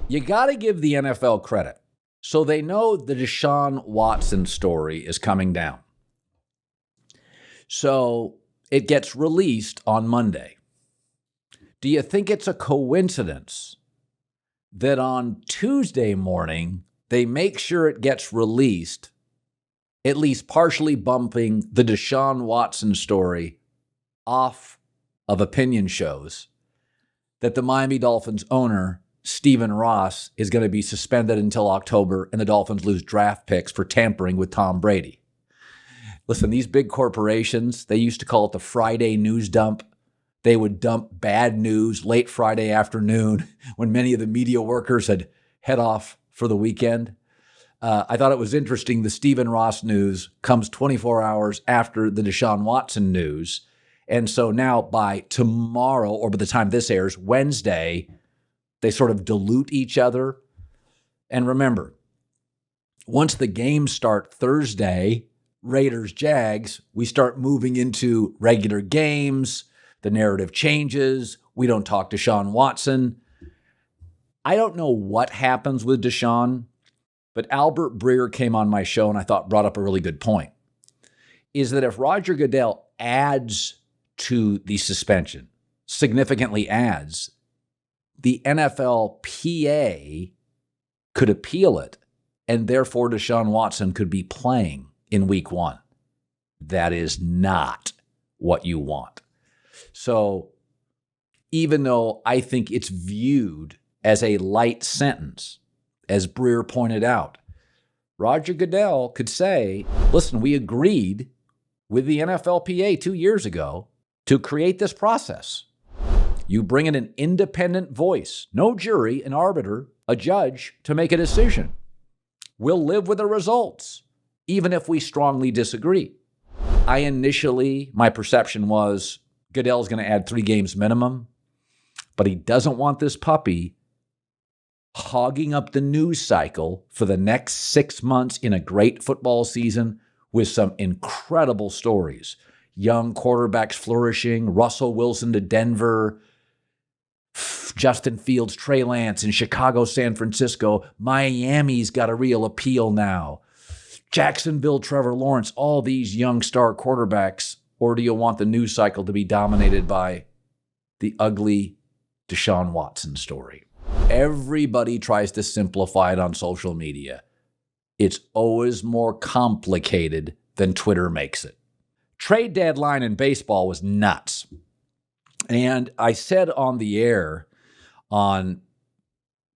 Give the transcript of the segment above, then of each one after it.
You got to give the NFL credit. So they know the Deshaun Watson story is coming down. So it gets released on Monday. Do you think it's a coincidence that on Tuesday morning, they make sure it gets released, at least partially bumping the Deshaun Watson story off of opinion shows, that the Miami Dolphins owner, Stephen Ross, is going to be suspended until October and the Dolphins lose draft picks for tampering with Tom Brady? Listen, these big corporations, they used to call it the Friday news dump. They would dump bad news late Friday afternoon when many of the media workers had head off for the weekend. I thought it was interesting. The Stephen Ross news comes 24 hours after the Deshaun Watson news. And so now by tomorrow, or by the time this airs, Wednesday, they sort of dilute each other. And remember, once the games start Thursday, Raiders, Jags, we start moving into regular games. The narrative changes. We don't talk to Deshaun Watson. I don't know what happens with Deshaun, but Albert Breer came on my show and I thought brought up a really good point, is that if Roger Goodell adds to the suspension, significantly adds, the NFLPA could appeal it, and therefore Deshaun Watson could be playing in week 1. That is not what you want. So even though I think it's viewed as a light sentence, as Breer pointed out, Roger Goodell could say, listen, we agreed with the NFLPA 2 years ago to create this process. You bring in an independent voice, no jury, an arbiter, a judge, to make a decision. We'll live with the results, even if we strongly disagree. My perception was Goodell's going to add 3 games minimum, but he doesn't want this puppy hogging up the news cycle for the next 6 months in a great football season with some incredible stories. Young quarterbacks flourishing, Russell Wilson to Denver, Justin Fields, Trey Lance in Chicago, San Francisco. Miami's got a real appeal now. Jacksonville, Trevor Lawrence, all these young star quarterbacks. Or do you want the news cycle to be dominated by the ugly Deshaun Watson story? Everybody tries to simplify it on social media. It's always more complicated than Twitter makes it. Trade deadline in baseball was nuts. And I said on the air on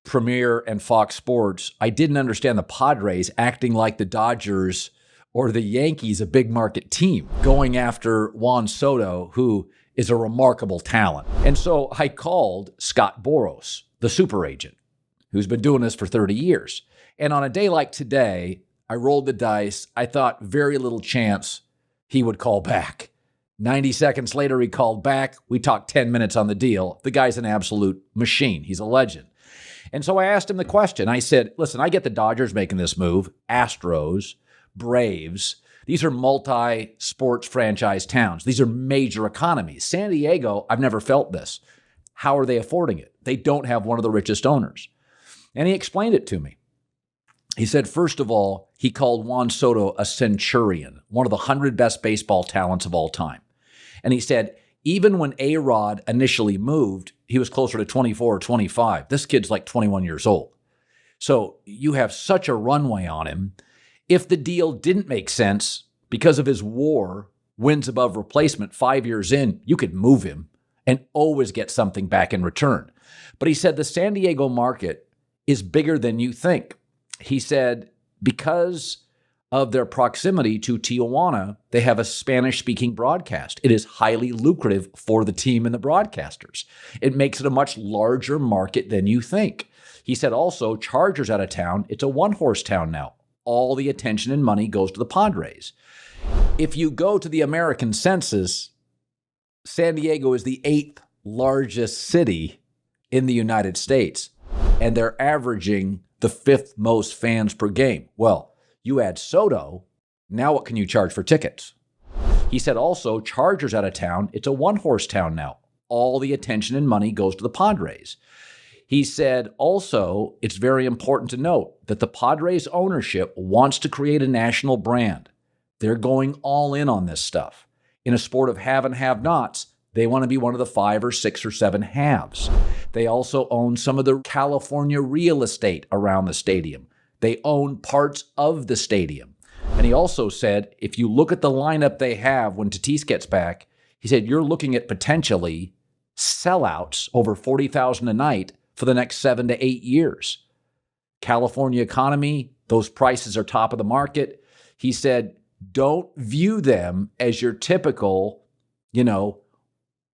Premier and Fox Sports, I didn't understand the Padres acting like the Dodgers or the Yankees, a big market team, going after Juan Soto, who is a remarkable talent. And so I called Scott Boras, the super agent, who's been doing this for 30 years. And on a day like today, I rolled the dice. I thought very little chance he would call back. 90 seconds later, he called back. We talked 10 minutes on the deal. The guy's an absolute machine. He's a legend. And so I asked him the question. I said, listen, I get the Dodgers making this move, Astros, Braves. These are multi-sports franchise towns. These are major economies. San Diego, I've never felt this. How are they affording it? They don't have one of the richest owners. And he explained it to me. He said, first of all, he called Juan Soto a centurion, one of the 100 best baseball talents of all time. And he said, even when A-Rod initially moved, he was closer to 24 or 25. This kid's like 21 years old. So you have such a runway on him. If the deal didn't make sense because of his WAR, wins above replacement, 5 years in, you could move him and always get something back in return. But he said the San Diego market is bigger than you think. He said because of their proximity to Tijuana, they have a Spanish-speaking broadcast. It is highly lucrative for the team and the broadcasters. It makes it a much larger market than you think. He said also, Chargers out of town, it's a one-horse town now. All the attention and money goes to the Padres. If you go to the American census, San Diego is the 8th largest city in the United States, and they're averaging the 5th most fans per game. Well, you add Soto, now what can you charge for tickets? He said also, Chargers out of town, it's a one-horse town now. All the attention and money goes to the Padres. He said also, it's very important to note that the Padres ownership wants to create a national brand. They're going all in on this stuff. In a sport of have and have-nots, they want to be one of the 5 or 6 or 7 haves. They also own some of the California real estate around the stadium. They own parts of the stadium. And he also said, if you look at the lineup they have when Tatis gets back, he said, you're looking at potentially sellouts over 40,000 a night for the next 7 to 8 years. California economy, those prices are top of the market. He said, don't view them as your typical,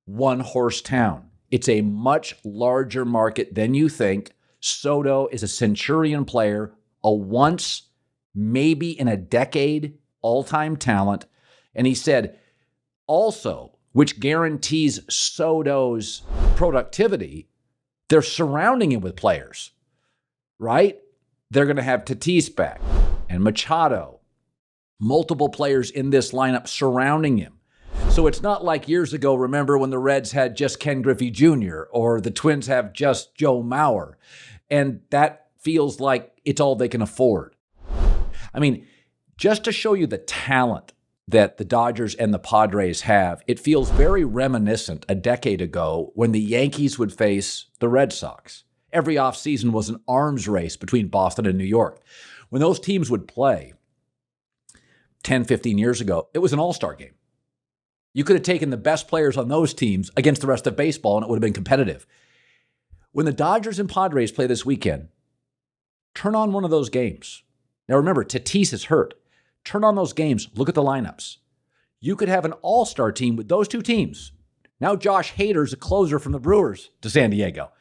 one-horse town. It's a much larger market than you think. Soto is a centurion player, a once, maybe in a decade, all-time talent. And he said, also, which guarantees Soto's productivity, they're surrounding him with players, right? They're going to have Tatis back and Machado, multiple players in this lineup surrounding him. So it's not like years ago, remember when the Reds had just Ken Griffey Jr. or the Twins have just Joe Mauer. And that feels like it's all they can afford. I mean, just to show you the talent that the Dodgers and the Padres have, it feels very reminiscent a decade ago when the Yankees would face the Red Sox. Every offseason was an arms race between Boston and New York. When those teams would play 10, 15 years ago, it was an all-star game. You could have taken the best players on those teams against the rest of baseball, and it would have been competitive. When the Dodgers and Padres play this weekend, turn on one of those games. Now remember, Tatis is hurt. Turn on those games. Look at the lineups. You could have an all-star team with those two teams. Now Josh Hader's a closer from the Brewers to San Diego.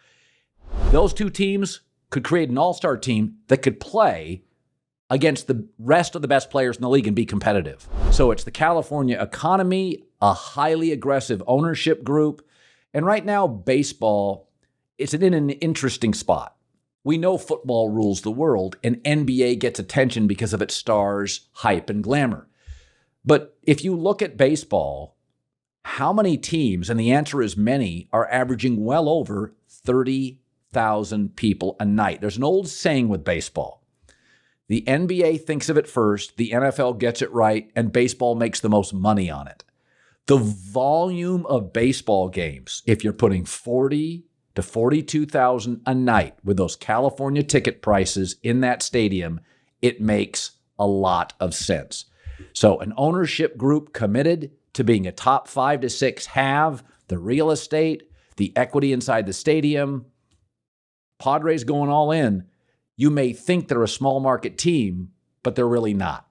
Those two teams could create an all-star team that could play against the rest of the best players in the league and be competitive. So it's the California economy, a highly aggressive ownership group, and right now baseball, it's in an interesting spot. We know football rules the world, and NBA gets attention because of its stars, hype, and glamour. But if you look at baseball, how many teams, and the answer is many, are averaging well over 30,000 people a night? There's an old saying with baseball. The NBA thinks of it first, the NFL gets it right, and baseball makes the most money on it. The volume of baseball games, if you're putting 40 to 42,000 a night with those California ticket prices in that stadium, it makes a lot of sense. So an ownership group committed to being a top 5 to 6 have the real estate, the equity inside the stadium, Padres going all in. You may think they're a small market team, but they're really not.